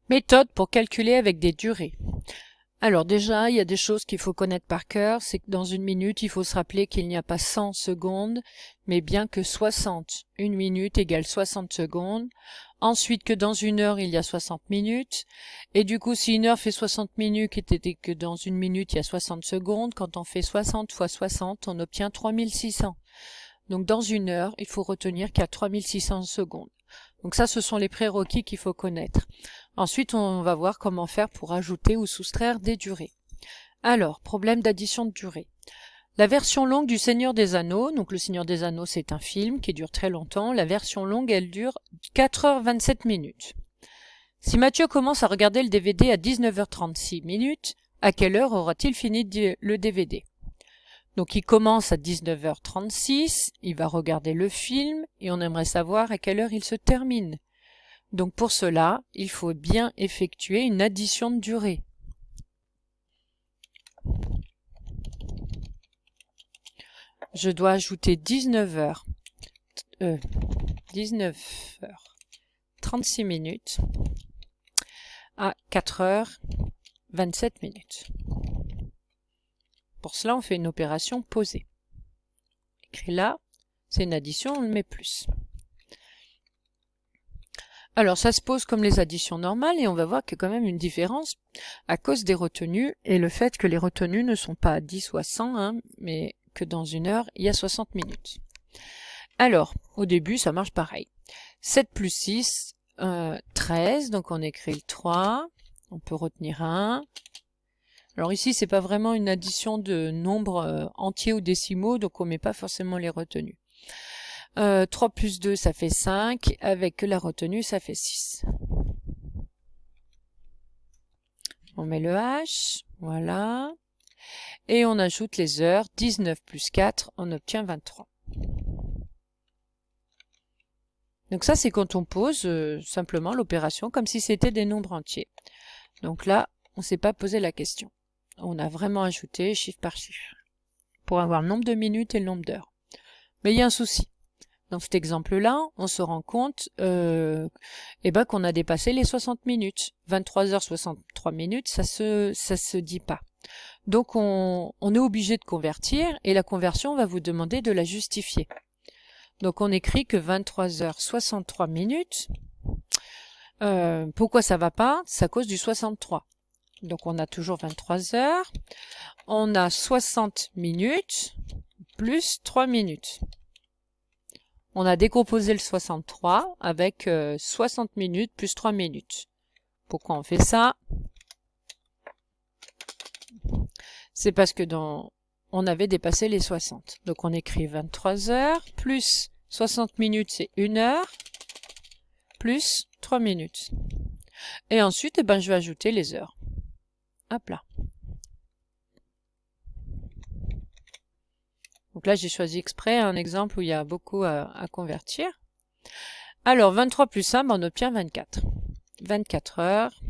Méthode pour calculer avec des durées. Alors déjà, il y a des choses qu'il faut connaître par cœur, c'est que dans une minute, il faut se rappeler qu'il n'y a pas 100 secondes, mais bien que 60. Une minute égale 60 secondes. Ensuite, que dans une heure, il y a 60 minutes. Et du coup, si une heure fait 60 minutes et que dans une minute, il y a 60 secondes, quand on fait 60 fois 60, on obtient 3600. Donc dans une heure, il faut retenir qu'il y a 3600 secondes. Donc ça, ce sont les prérequis qu'il faut connaître. Ensuite, on va voir comment faire pour ajouter ou soustraire des durées. Alors, problème d'addition de durée. La version longue du Seigneur des Anneaux, donc le Seigneur des Anneaux, c'est un film qui dure très longtemps. La version longue, elle dure 4h27 minutes. Si Mathieu commence à regarder le DVD à 19h36 minutes, à quelle heure aura-t-il fini le DVD? Donc il commence à 19h36, il va regarder le film et on aimerait savoir à quelle heure il se termine. Donc pour cela, il faut bien effectuer une addition de durée. Je dois ajouter 19h36 minutes à 4h27 minutes. Pour cela, on fait une opération posée. Écrit là, c'est une addition, on le met plus. Alors ça se pose comme les additions normales et on va voir qu'il y a quand même une différence à cause des retenues et le fait que les retenues ne sont pas à 10 ou à 100, hein, mais que dans une heure, il y a 60 minutes. Alors, au début, ça marche pareil. 7 plus 6, 13, donc on écrit le 3, on peut retenir 1. Alors ici, c'est pas vraiment une addition de nombres entiers ou décimaux, donc on met pas forcément les retenues. 3 plus 2, ça fait 5. Avec la retenue, ça fait 6. On met le H, voilà. Et on ajoute les heures. 19 plus 4, on obtient 23. Donc ça, c'est quand on pose simplement l'opération comme si c'était des nombres entiers. Donc là, on ne s'est pas posé la question. On a vraiment ajouté chiffre par chiffre pour avoir le nombre de minutes et le nombre d'heures. Mais il y a un souci. Dans cet exemple-là, on se rend compte qu'on a dépassé les 60 minutes. 23h63 minutes, ça se dit pas. Donc on est obligé de convertir et la conversion va vous demander de la justifier. Donc on écrit que 23h63 minutes. Pourquoi ça va pas? C'est à cause du 63. Donc on a toujours 23 heures. On a 60 minutes plus 3 minutes. On a décomposé le 63 avec 60 minutes plus 3 minutes. Pourquoi on fait ça? C'est parce que on avait dépassé les 60. Donc on écrit 23 heures plus 60 minutes, c'est 1 heure, plus 3 minutes. Et ensuite, je vais ajouter les heures. Hop là. Donc là, j'ai choisi exprès un exemple où il y a beaucoup à convertir. Alors, 23 plus 1, on obtient 24. 24 heures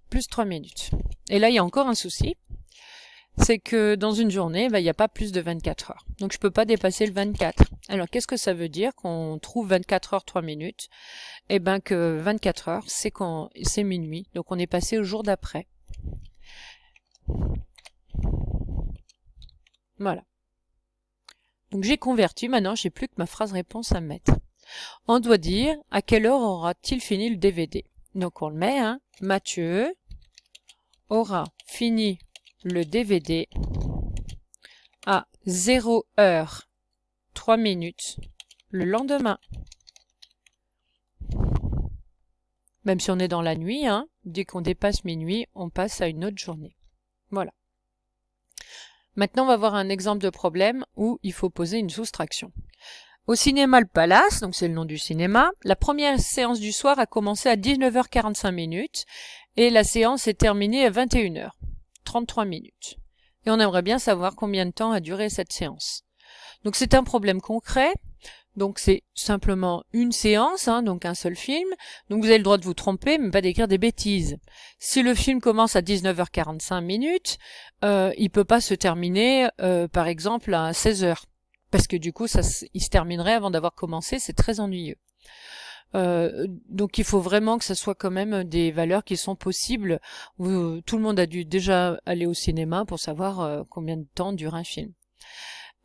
plus 3 minutes. Et là, il y a encore un souci. C'est que dans une journée, il n'y a pas plus de 24 heures. Donc, je ne peux pas dépasser le 24. Alors, qu'est-ce que ça veut dire qu'on trouve 24 heures 3 minutes? Eh bien, que 24 heures, c'est minuit. Donc, on est passé au jour d'après. Voilà. Donc j'ai converti, maintenant j'ai plus que ma phrase réponse à mettre. On doit dire à quelle heure aura-t-il fini le DVD. Donc on le met, hein. Mathieu aura fini le DVD à 0h 3 minutes le lendemain. Même si on est dans la nuit, hein, dès qu'on dépasse minuit, on passe à une autre journée. Voilà. Maintenant, on va voir un exemple de problème où il faut poser une soustraction. Au cinéma Le Palace, donc c'est le nom du cinéma, la première séance du soir a commencé à 19h45 minutes et la séance est terminée à 21h 33 minutes. Et on aimerait bien savoir combien de temps a duré cette séance. Donc c'est un problème concret. Donc c'est simplement une séance, hein, donc un seul film. Donc vous avez le droit de vous tromper, mais pas d'écrire des bêtises. Si le film commence à 19h45 minutes, il peut pas se terminer, par exemple, à 16h. Parce que du coup, il se terminerait avant d'avoir commencé, c'est très ennuyeux. Donc il faut vraiment que ça soit quand même des valeurs qui sont possibles. Tout le monde a dû déjà aller au cinéma pour savoir combien de temps dure un film.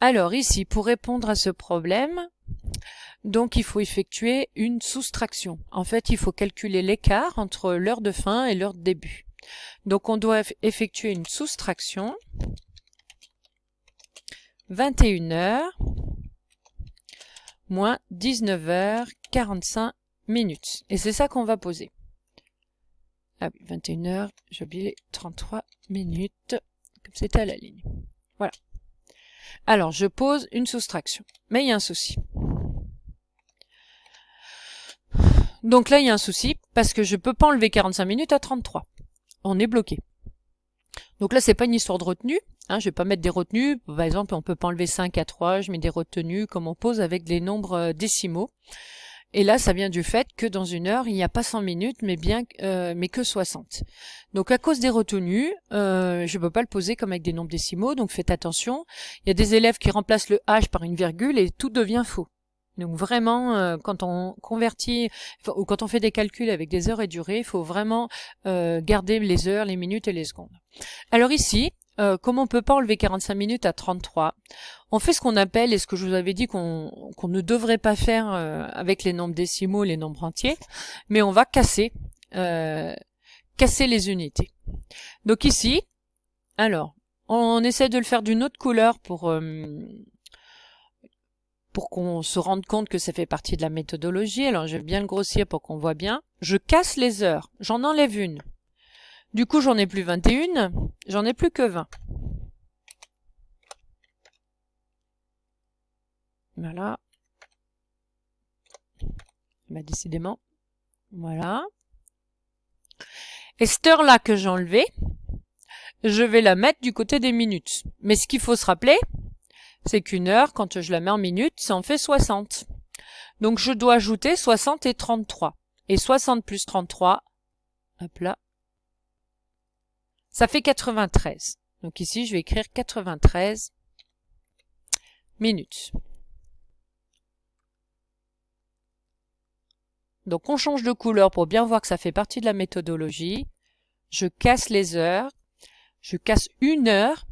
Alors ici, pour répondre à ce problème, donc il faut effectuer une soustraction. En fait, il faut calculer l'écart entre l'heure de fin et l'heure de début. Donc on doit effectuer une soustraction. 21h moins 19h45 minutes. Et c'est ça qu'on va poser. Ah oui, 21h, j'ai oublié les 33 minutes, comme c'était à la ligne. Voilà. Alors, je pose une soustraction. Mais il y a un souci. Donc là, il y a un souci, parce que je peux pas enlever 45 minutes à 33. On est bloqué. Donc là, c'est pas une histoire de retenue. Je vais pas mettre des retenues. Par exemple, on peut pas enlever 5 à 3. Je mets des retenues comme on pose avec les nombres décimaux. Et là, ça vient du fait que dans une heure, il n'y a pas 100 minutes, mais que 60. Donc à cause des retenues, je peux pas le poser comme avec des nombres décimaux, donc faites attention. Il y a des élèves qui remplacent le H par une virgule et tout devient faux. Donc vraiment, quand on convertit, ou quand on fait des calculs avec des heures et durées, il faut vraiment garder les heures, les minutes et les secondes. Alors ici, comme on peut pas enlever 45 minutes à 33, on fait ce qu'on appelle, et ce que je vous avais dit qu'on ne devrait pas faire avec les nombres décimaux, les nombres entiers, mais on va casser les unités. Donc ici, alors, on essaie de le faire d'une autre couleur pour qu'on se rende compte que ça fait partie de la méthodologie. Alors je vais bien le grossir pour qu'on voit bien. Je casse les heures, j'en enlève une. Du coup, j'en ai plus 21, j'en ai plus que 20. Voilà. Bah, décidément. Voilà. Et cette heure-là que j'ai enlevée, je vais la mettre du côté des minutes. Mais ce qu'il faut se rappeler, c'est qu'une heure, quand je la mets en minutes, ça en fait 60. Donc je dois ajouter 60 et 33. Et 60 plus 33, hop là, ça fait 93. Donc ici, je vais écrire 93 minutes. Donc on change de couleur pour bien voir que ça fait partie de la méthodologie. Je casse les heures, je casse une heure,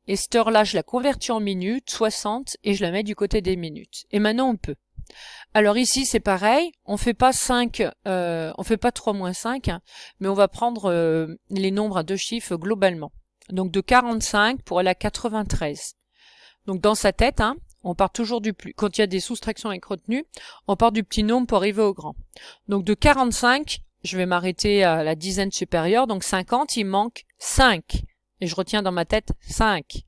et cette heure-là, je la convertis en minutes, 60, et je la mets du côté des minutes. Et maintenant, on peut. Alors ici, c'est pareil, on fait pas 5, on fait pas 3 moins 5, mais on va prendre les nombres à deux chiffres globalement. Donc de 45 pour aller à 93. Donc dans sa tête, on part toujours du plus. Quand il y a des soustractions avec retenue, on part du petit nombre pour arriver au grand. Donc de 45, je vais m'arrêter à la dizaine supérieure, donc 50, il manque 5. Et je retiens dans ma tête 5.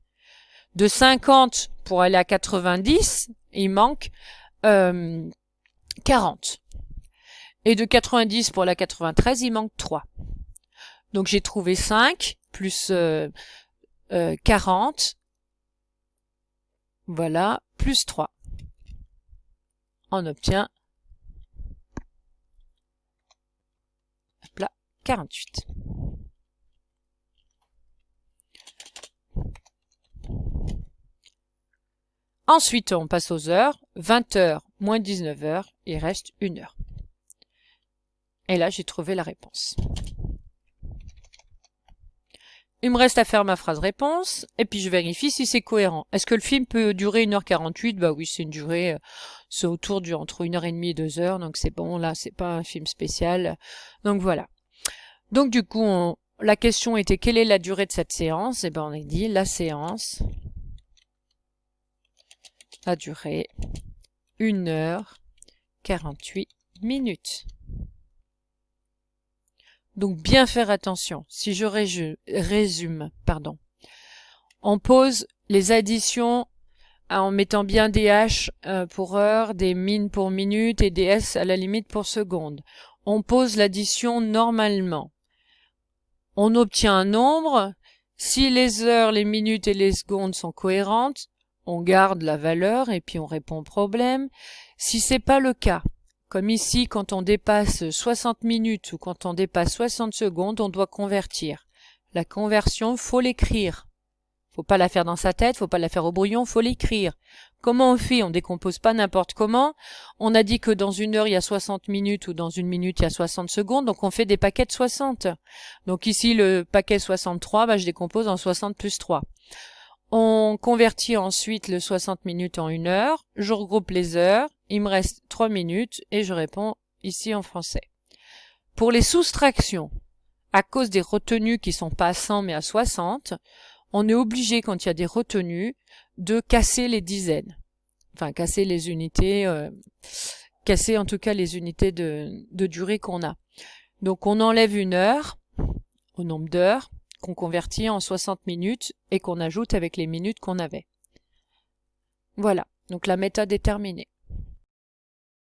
De 50 pour aller à 90, il manque 40. Et de 90 pour la 93, il manque 3. Donc j'ai trouvé 5 plus 40, voilà, plus 3. On obtient, hop là, 48. Ensuite, on passe aux heures. 20h moins 19h, il reste 1 heure. Et là, j'ai trouvé la réponse. Il me reste à faire ma phrase réponse, et puis je vérifie si c'est cohérent. Est-ce que le film peut durer 1h48? Bah oui, c'est une durée, c'est autour entre 1h30 et 2 heures, donc c'est bon, là, c'est pas un film spécial. Donc voilà. Donc du coup, la question était quelle est la durée de cette séance? Et ben on a dit la séance a duré 1h48 minutes. Donc bien faire attention. Si je résume, on pose les additions en mettant bien des H pour heure, des min pour minute et des S à la limite pour seconde. On pose l'addition normalement. On obtient un nombre. Si les heures, les minutes et les secondes sont cohérentes, on garde la valeur et puis on répond au problème. Si c'est pas le cas, comme ici, quand on dépasse 60 minutes ou quand on dépasse 60 secondes, on doit convertir. La conversion, faut l'écrire. Faut pas la faire dans sa tête, faut pas la faire au brouillon, faut l'écrire. Comment on fait? On décompose pas n'importe comment. On a dit que dans une heure, il y a 60 minutes ou dans une minute, il y a 60 secondes, donc on fait des paquets de 60. Donc ici, le paquet 63, bah, je décompose en 60 plus 3. On convertit ensuite le 60 minutes en une heure. Je regroupe les heures. Il me reste 3 minutes et je réponds ici en français. Pour les soustractions, à cause des retenues qui sont pas à 100 mais à 60, on est obligé, quand il y a des retenues, de casser les dizaines. Enfin, casser les unités, casser en tout cas les unités de durée qu'on a. Donc on enlève une heure au nombre d'heures, qu'on convertit en 60 minutes et qu'on ajoute avec les minutes qu'on avait. Voilà, donc la méthode est terminée.